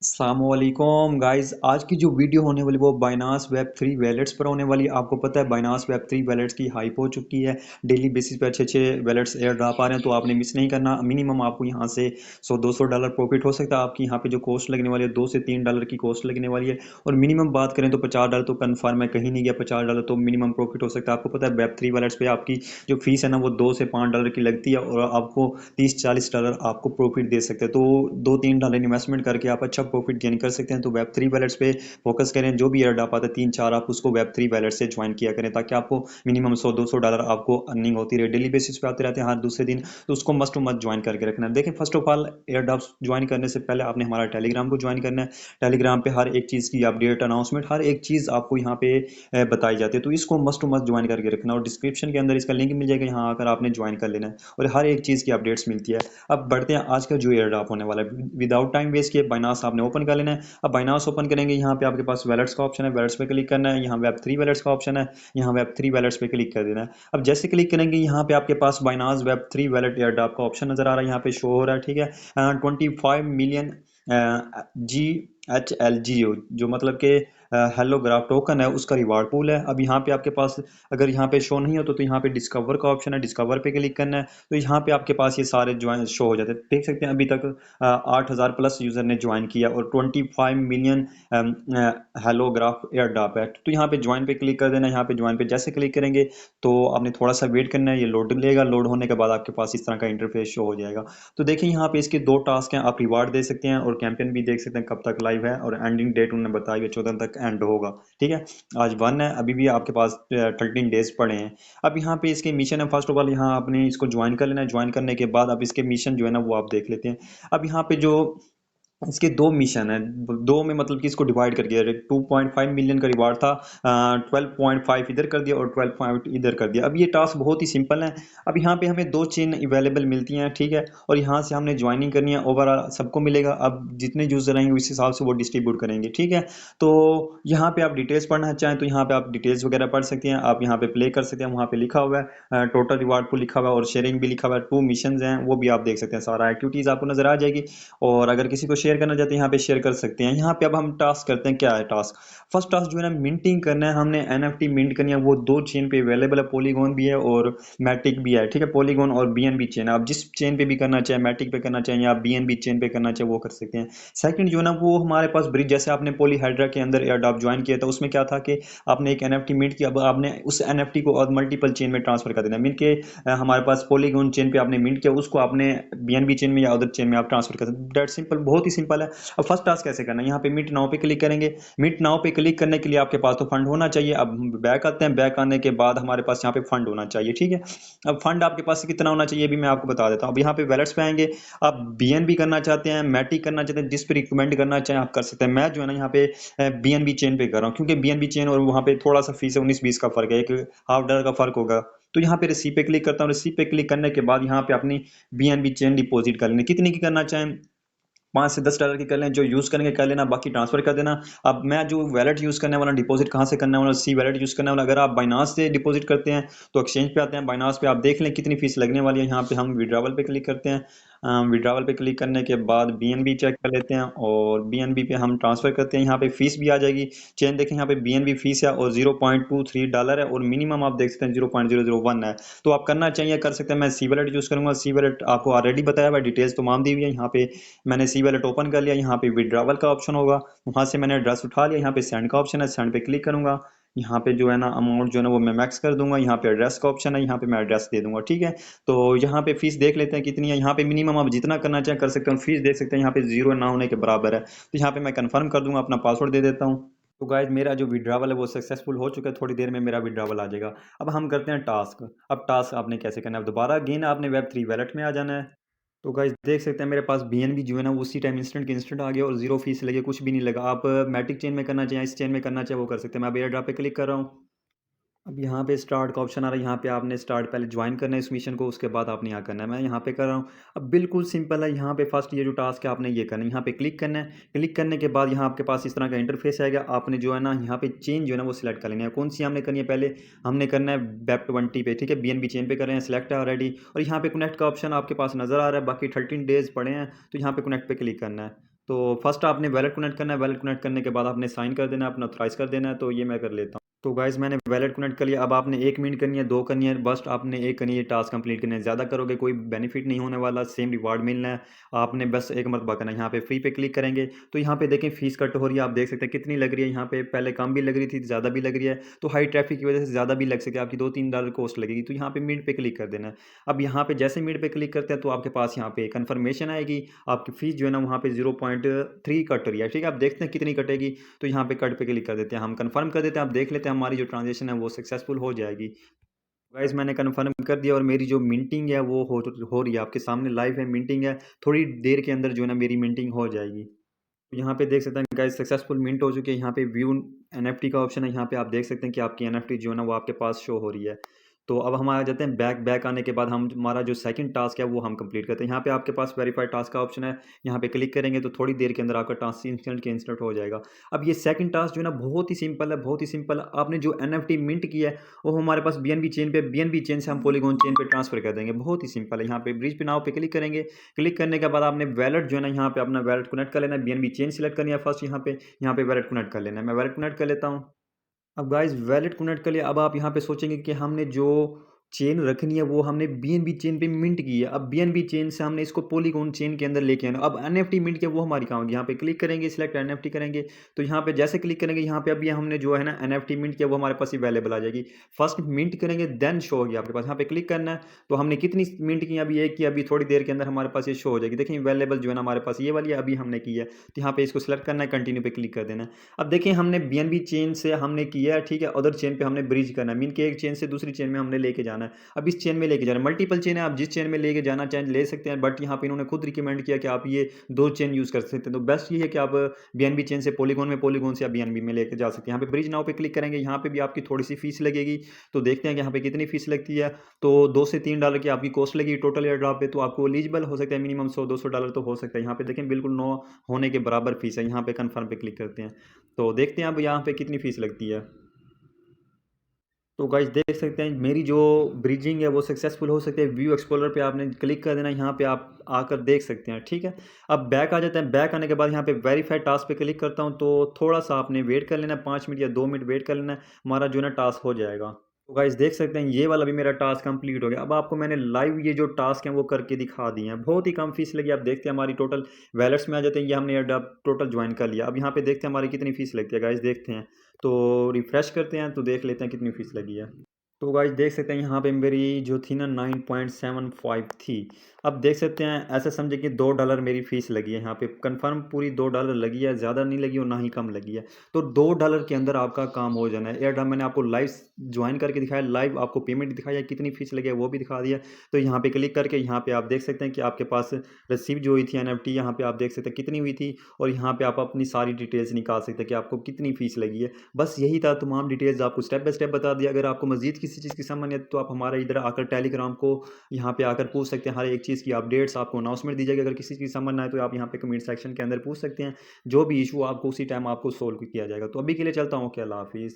अस्सलामुअलैकुम गाइस। आज की जो वीडियो होने वाली वो बाइनांस वेब थ्री वैलेट्स पर होने वाली। आपको पता है बाइनांस वेब थ्री वैलेट्स की हाइप हो चुकी है। डेली बेसिस पे अच्छे अच्छे वैलेट्स एयर ड्रॉप आ रहे हैं, तो आपने मिस नहीं करना। मिनिमम आपको यहाँ से 100-200 डॉलर प्रॉफिट हो सकता है। आपकी यहाँ पे जो कॉस्ट लगने वाली है 2 से 3 डॉलर की कॉस्ट लगने वाली है। और मिनिमम बात करें तो 50 डॉलर तो कन्फर्म है, कहीं नहीं गया। 50 डॉलर तो मिनिमम प्रॉफिट हो सकता है। आपको पता है वेब थ्री वैलेट्स पे आपकी जो फीस है ना वो 2 से 5 डॉलर की लगती है, और आपको 30-40 डॉलर आपको प्रॉफिट दे सकते हैं। तो 2-3 डॉलर इन्वेस्टमेंट करके आप अच्छा प्रॉफिट गेन कर सकते हैं। तो वेब थ्री वैलेट्स पे फोकस करें। जो भी एयर ड्रॉप आता है 3-4 आप उसको वेब थ्री वैलेट से ज्वाइन किया करें, ताकि आपको मिनिमम 100-200 डॉलर आपको अर्निंग होती रहे। डेली बेसिस पे आते रहते हैं हर दूसरे दिन, तो उसको मस्ट मत ज्वाइन करके रखना है। देखिए, first of all air drop join करने से पहले आपने हमारा टेलीग्राम को ज्वाइन करना है। टेलीग्राम पे हर एक चीज़ की अपडेट, अनाउंसमेंट, हर एक चीज़ आपको यहाँ पे बताई जाती है। तो इसको मस्ट मस्ट ज्वाइन करके रखना, और डिस्क्रिप्शन के अंदर इसका लिंक मिल जाएगा, यहाँ आकर आपने ज्वाइन कर लेना है और हर एक चीज़ की अपडेट्स मिलती है। अब बढ़ते हैं आज का जो एयर ड्रॉप होने वाला है। विदाउट टाइम वेस्ट किए बाइनांस आपने ओपन कर लेना है। अब बाइनांस ओपन करेंगे, यहाँ पे आपके पास वैलेट्स का ऑप्शन है, वैलेट्स पे क्लिक करना है। यहाँ वेब थ्री वैलेट्स का ऑप्शन है, यहाँ वेब थ्री वैलेट्स पे क्लिक कर देना है। अब जैसे क्लिक करेंगे, यहाँ पे आपके पास Binance web three wallet airdrop का ऑप्शन नजर आ रहा है, यहाँ पे शो हो रहा है। ठीक है, 25 मिलियन GHLGO, जो मतलब कि हेलो ग्राफ टोकन है, उसका रिवार्ड पूल है। अब यहाँ पे आपके पास अगर यहाँ पे शो नहीं हो तो यहाँ पे डिस्कवर का ऑप्शन है, डिस्कवर पे क्लिक करना है। तो यहाँ पे आपके पास ये सारे ज्वाइन शो हो जाते हैं। देख सकते हैं अभी तक 8,000 प्लस यूजर ने ज्वाइन किया और 25 million hello graph air drop है। तो यहाँ पे ज्वाइन पे क्लिक कर देना है। यहाँ पे ज्वाइन पे जैसे क्लिक करेंगे तो आपने थोड़ा सा वेट करना है, ये लोड लेगा। लोड होने के बाद आपके पास इस तरह का इंटरफेस शो हो जाएगा। तो देखिए, यहाँ पे इसके 2 टास्क हैं, आप रिवार्ड दे सकते हैं और कैंपेन भी देख सकते हैं कब तक लाइव है, और एंडिंग डेट उन्होंने बताई है 14 तक एंड होगा। ठीक है, आज 1 है, अभी भी आपके पास 13 डेज पड़े हैं। अब यहाँ पे इसके मिशन है, फर्स्ट ऑफ ऑल यहाँ आपने इसको ज्वाइन कर लेना है। ज्वाइन करने के बाद अब इसके मिशन जो है ना वो आप देख लेते हैं। अब यहाँ पे जो इसके 2 मिशन है, दो में मतलब कि इसको डिवाइड कर दिया। 2.5 मिलियन का रिवार्ड था, 12.5 इधर कर दिया और 12 इधर कर दिया। अब ये टास्क बहुत ही सिंपल है। अब यहाँ पे हमें 2 चेन अवेलेबल मिलती हैं, ठीक है, और यहाँ से हमने ज्वाइनिंग करनी है। ओवरऑल सबको मिलेगा। अब जितने यूजर आएंगे उस हिसाब से वो डिस्ट्रीब्यूट करेंगे। ठीक है, तो यहाँ पे आप डिटेल्स पढ़ना चाहें तो यहाँ पे आप डिटेल्स वगैरह पढ़ सकते हैं। आप यहाँ पे प्ले कर सकते हैं, वहाँ पे लिखा हुआ है टोटल रिवार्ड को लिखा हुआ है, और शेयरिंग भी लिखा हुआ है। 2 मिशन हैं वो भी आप देख सकते हैं, सारा एक्टिविटीज आपको नजर आ जाएगी। और अगर किसी को शेयर करना चाहते हैं यहाँ पे शेयर कर सकते हैं। यहाँ पे अब हम टास्क करते हैं। क्या है टास्क? फर्स्ट टास्क जो है ना, मिंटिंग करना है। हमने एनएफटी मिंट करनी है। वो 2 चेन पे अवेलेबल है, पॉलीगॉन भी है और मैटिक भी है। ठीक है, पॉलीगॉन और बीएनबी चेन, आप जिस चेन पे भी करना चाहे, मैटिक पे करना चाहें या बीएनबी चेन पे करना चाहे वो कर सकते हैं। सेकंड जो है ना, वो हमारे पास ब्रिज, जैसे आपने पॉलीहाइड्रा के अंदर एयरड्रॉप ज्वाइन किया था, उसमें क्या था कि आपने एक एनएफटी मिंट किया। अब आपने उस एनएफटी को और मल्टीपल चेन में ट्रांसफर कर देना। मिंट के हमारे पास पॉलीगॉन चेन पे आपने मिंट किया, उसको आपने बीएनबी चेन में या अदर चेन में आप ट्रांसफर कर सकते हैं। डेट सिंपल, बहुत ही सिंपल है। अब फर्स्ट टास्क कैसे करना है, यहाँ पे मीट नाउ पे क्लिक करेंगे। मीट नाउ पे क्लिक करने के लिए आपके पास तो फंड होना चाहिए। अब बैक आते हैं, बैक आने के बाद हमारे पास यहाँ पे फंड होना चाहिए। ठीक है, अब फंड आपके पास कितना होना चाहिए भी मैं आपको बता देता हूँ। अब यहाँ पे वैलेट्स पे आएंगे। आप बीएनबी करना चाहते हैं, मैटिक करना चाहते हैं, जिस पे रिकमेंड करना चाहें आप कर सकते हैं। मैं जो है ना यहाँ पे बीएनबी चेन पे कर रहा हूँ, क्योंकि बीएनबी चेन और वहाँ पे थोड़ा सा फीस है, 19-20 का फर्क है, एक ½ डॉलर का फर्क होगा। तो यहाँ पे रिसीव पे क्लिक करता हूँ। रिसीव पे क्लिक करने के बाद यहाँ पे अपनी बीएनबी चेन डिपॉजिट कर लेनी, कितनी की करना चाहें, 5 से 10 डॉलर की कर लें। जो यूज़ करेंगे कर लेना, बाकी ट्रांसफर कर देना। अब मैं जो वैलेट यूज़ करने वाला, डिपॉजिट कहाँ से करने वाला, सी वैलेट यूज़ करने वाला। अगर आप बाइनांस से डिपॉजिट करते हैं तो एक्सचेंज पे आते हैं, बाइनांस पे आप देख लें कितनी फीस लगने वाली है। यहाँ पे हम विड्रावल पे क्लिक करते हैं। विड्रावल पे क्लिक करने के बाद बीएनबी चेक कर लेते हैं, और बीएनबी पे हम ट्रांसफर करते हैं। यहाँ पे फीस भी आ जाएगी। चेन देखें, यहाँ पे बीएनबी फीस है और 0.23 डॉलर है, और मिनिमम आप देख सकते हैं 0.001 है। तो आप करना चाहिए कर सकते हैं। मैं सी वैलेट यूज़ करूंगा। सी वैलेट आपको ऑलरेडी बताया हुआ, डिटेल्स तमाम दी हुई है। यहाँ पे मैंने सी वैलेट ओपन कर लिया। यहाँ पे विड्रावल का ऑप्शन होगा, वहां से मैंने एड्रेस उठा लिया। यहाँ पे सेंड का ऑप्शन है, सेंड पे क्लिक करूंगा। यहाँ पे जो है ना अमाउंट जो है ना वो मैं मैक्स कर दूंगा। यहाँ पे एड्रेस का ऑप्शन है, यहाँ पे मैं एड्रेस दे दूंगा। ठीक है, तो यहाँ पे फीस देख लेते हैं कितनी है। यहाँ पे मिनिमम आप जितना करना चाहें कर सकते हैं। फीस देख सकते हैं यहाँ पे जीरो ना होने के बराबर है। तो यहाँ पे मैं कंफर्म कर दूंगा, अपना पासवर्ड दे देता हूँ। तो गाइज, मेरा जो विड्रावल है वो सक्सेसफुल हो चुका है। थोड़ी देर में मेरा विड्रावल आ जाएगा। अब हम करते हैं टास्क। अब टास्क आपने कैसे करना है, दोबारा अगेन आपने वेब थ्री वैलेट में आ जाना है। तो गाइस देख सकते हैं मेरे पास बीएनबी जो है ना वो उसी टाइम इंस्टेंट के इंस्टेंट आ गया, और जीरो फीस लगे, कुछ भी नहीं लगा। आप मैटिक चेन में करना चाहिए, इस चेन में करना चाहिए वो कर सकते हैं। मैं अब एयर ड्रॉप पे क्लिक कर रहा हूँ। अब यहाँ पे स्टार्ट का ऑप्शन आ रहा है, यहाँ पे आपने स्टार्ट पहले ज्वाइन करना है इस मिशन को, उसके बाद आपने यहाँ करना है। मैं यहाँ पे कर रहा हूँ। अब बिल्कुल सिंपल है। यहाँ पे फर्स्ट ये जो टास्क है आपने ये करना है, यहाँ पे क्लिक करना है। क्लिक करने के बाद यहाँ आपके पास इस तरह का इंटरफेस आएगा। आपने जो है ना यहाँ पे चेन जो है ना वो सिलेक्ट कर लेनी है। कौन सी हमने करनी है, पहले हमने करना है वेब 20 पे। ठीक है, बीएनबी चेन पे कर रहे हैं, सिलेक्ट है ऑलरेडी। और यहाँ पे कनेक्ट का ऑप्शन आपके पास नजर आ रहा है, बाकी 13 डेज पड़े हैं, तो यहाँ पे कनेक्ट पे क्लिक करना है। तो फर्स्ट आपने वैलेट कनेक्ट करना है, वैलेट कनेक्ट करने के बाद आपने साइन कर देना है, अपना ऑथराइज कर देना है। तो ये मैं कर लेता हूँ। तो गाइज़ मैंने वैलेट कनेक्ट कर लिया। अब आपने 1 मिनट करनी है, 2 करनी है, बस आपने 1 करनी है, टास्क कंप्लीट करना है। ज़्यादा करोगे कोई बेनिफिट नहीं होने वाला, सेम रिवार्ड मिलना है। आपने बस एक मरतबा करना है। यहाँ पे फ्री पे क्लिक करेंगे तो यहाँ पे देखें फीस कट हो रही है। आप देख सकते हैं कितनी लग रही है यहाँ पे, पहले कम भी लग रही थी, ज़्यादा भी लग रही है। तो हाई ट्रैफिक की वजह से ज़्यादा भी लग सके, आपकी $2-3 कॉस्ट लगेगी। तो यहाँ पे मिनट पे क्लिक कर देना है। अब यहाँ पे जैसे मिनट पे क्लिक करते हैं तो आपके पास यहाँ पे कन्फर्मेशन आएगी, आपकी फीस जो है ना वहाँ पे 0.3 कट रही है। ठीक है, आप देखते हैं कितनी कटेगी। तो यहाँ पे कट पे क्लिक कर देते हैं, हम कंफर्म कर देते हैं। आप देख लेते हैं हमारी जो ट्रांजेक्शन है वो सक्सेसफुल हो जाएगी। गाइस मैंने कंफर्म कर दिया और मेरी जो मिंटिंग है वो हो रही है, आपके सामने लाइव है, मिंटिंग है। थोड़ी देर के अंदर जो है ना मेरी मिंटिंग हो जाएगी। तो यहाँ पे देख सकते हैं गाइस सक्सेसफुल मिंट हो चुकी है। यहाँ पे व्यू एनएफटी का ऑप्शन है, यहाँ पे आप देख सकते हैं कि आपकी एनएफटी जो है ना वो आपके पास शो हो रही है। तो अब हम आ जाते हैं बैक। बैक आने के बाद हम हमारा जो सेकंड टास्क है वो हम कंप्लीट करते हैं। यहाँ पे आपके पास वेरीफाइड टास्क का ऑप्शन है, यहाँ पे क्लिक करेंगे तो थोड़ी देर के अंदर आपका टास्क इंस्टेंट के इंस्टेंट हो जाएगा। अब ये सेकंड टास्क जो है ना बहुत ही सिंपल है, बहुत ही सिंपल। आपने जो एनएफटी मिंट किया है वो हमारे पास बीएनबी चेन पे, बीएनबी चेन से हम पॉलीगॉन चेन पे ट्रांसफर कर देंगे। बहुत ही सिंपल है। यहाँ पे ब्रिज पे नाउ पे क्लिक करेंगे। क्लिक करने के बाद आपने वैलेट जो है ना यहाँ पे अपना वैलेट कनेक्ट कर लेना है, बीएनबी चेन सिलेक्ट करनी है फर्स्ट। यहाँ पे वैलेट कनेक्ट कर लेना है। मैं वैलेट कनेक्ट कर लेता हूँ। अब गाइस वैलेट कनेक्ट कर लिया। अब आप यहाँ पे सोचेंगे कि हमने जो चेन रखनी है वो हमने बीएनबी चेन पे मिंट की है। अब बीएनबी चेन से हमने इसको पॉलीगॉन चेन के अंदर लेके आना। अब एनएफटी मिंट के वो हमारी कहाँ होगी, यहाँ पे क्लिक करेंगे, सिलेक्ट एनएफटी करेंगे। तो यहाँ पे जैसे क्लिक करेंगे यहाँ पे अभी हमने जो है ना एनएफटी मिंट किया वो हमारे पास अवेलेबल आ जाएगी। फर्स्ट मिंट करेंगे देन शो होगी आपके पास। यहाँ पे क्लिक करना है। तो हमने कितनी मिंट की, अभी एक की, अभी थोड़ी देर के अंदर हमारे पास ये शो हो जाएगी। देखिए अवेलेबल जो है ना हमारे पास ये वाली अभी हमने की है। तो यहाँ पे इसको सिलेक्ट करना है, कंटिन्यू पे क्लिक कर देना है। अब देखिए हमने बीएनबी चेन से हमने किया है, ठीक है, अदर चेन पे हमने ब्रिज करना है, मीन के एक चेन से दूसरी चेन में हमने लेके जाना है। अब इस चेन में लेके जाना है, मल्टीपल चेन है, आप जिस चेन में लेके जाना चाहें ले सकते हैं। बट यहाँ पे इन्होंने खुद रिकमेंड किया कि आप ये 2 चेन यूज कर सकते हैं। तो बेस्ट ये है कि आप बीएनबी चेन से पॉलीगॉन में, पॉलीगॉन से आप बीएनबी में लेके जा सकते हैं। यहाँ पे ब्रिज नाउ पे क्लिक करेंगे, यहाँ पे भी आपकी थोड़ी सी फीस लगेगी। तो देखते हैं कि यहाँ पे कितनी फीस लगती है। तो $2 से $3 की आपकी कॉस्ट लगी टोटल एयर ड्रॉप पे। तो आपको एलिजिबल हो सकता है मिनिमम $100-200 तो हो सकता है। यहाँ पे देखें बिल्कुल नो होने के बराबर फीस है। यहाँ पे कन्फर्म पे क्लिक करते हैं तो देखते हैं अब यहाँ पे कितनी फीस लगती है। तो गाइस देख सकते हैं मेरी जो ब्रिजिंग है वो सक्सेसफुल हो सकती है। व्यू एक्सप्लोरर पे आपने क्लिक कर देना, यहाँ पे आप आकर देख सकते हैं। ठीक है, अब बैक आ जाते हैं। बैक आने के बाद यहाँ पे वेरीफाइड टास्क पे क्लिक करता हूँ। तो थोड़ा सा आपने वेट कर लेना है, 5 मिनट या 2 मिनट वेट कर लेना है, हमारा जो है ना टास्क हो जाएगा। तो गाइस देख सकते हैं ये वाला भी मेरा टास्क कंप्लीट हो गया। अब आपको मैंने लाइव ये जो टास्क हैं वो करके दिखा दिए हैं। बहुत ही कम फीस लगी। आप देखते हैं हमारी टोटल वैलेट्स में आ जाते हैं। ये हमने टोटल ज्वाइन कर लिया। अब यहाँ पे देखते हैं हमारी कितनी फीस लगती है। गाइस देखते हैं, तो रिफ्रेश करते हैं तो देख लेते हैं कितनी फीस लगी है। तो गाइस देख सकते हैं यहाँ पे मेरी जो थी ना 9.75 थी। अब देख सकते हैं ऐसा समझे कि $2 मेरी फ़ीस लगी है। यहाँ पे कंफर्म पूरी $2 लगी है, ज़्यादा नहीं लगी और ना ही कम लगी है। तो $2 के अंदर आपका काम हो जाना है। एयरड्रॉप मैंने आपको लाइव ज्वाइन करके दिखाया, लाइव आपको पेमेंट दिखाया, कितनी फ़ीस लगी है वो भी दिखा दिया। तो यहाँ पे क्लिक करके यहाँ पे आप देख सकते हैं कि आपके पास रिसीव जो हुई थी एनएफटी, यहाँ पे आप देख सकते हैं कितनी हुई थी। और यहाँ पे आप अपनी सारी डिटेल्स निकाल सकते हैं कि आपको कितनी फ़ीस लगी है। बस यही था, तमाम डिटेल्स आपको स्टेप बाय स्टेप बता दिया। अगर आपको मज़ीद किसी चीज़ की समझ नहीं है तो आप हमारे इधर आकर टेलीग्राम को यहाँ पे आकर पूछ सकते हैं। हर एक चीज़ की अपडेट्स आपको अनाउंसमेंट दी जाएगी। अगर किसी चीज़ की समझ ना आए तो आप यहाँ पे कमेंट सेक्शन के अंदर पूछ सकते हैं। जो भी इशू आपको उसी टाइम आपको सोल्व किया जाएगा। तो अभी के लिए चलता हूँ, ओके, अल्लाह हाफिज़।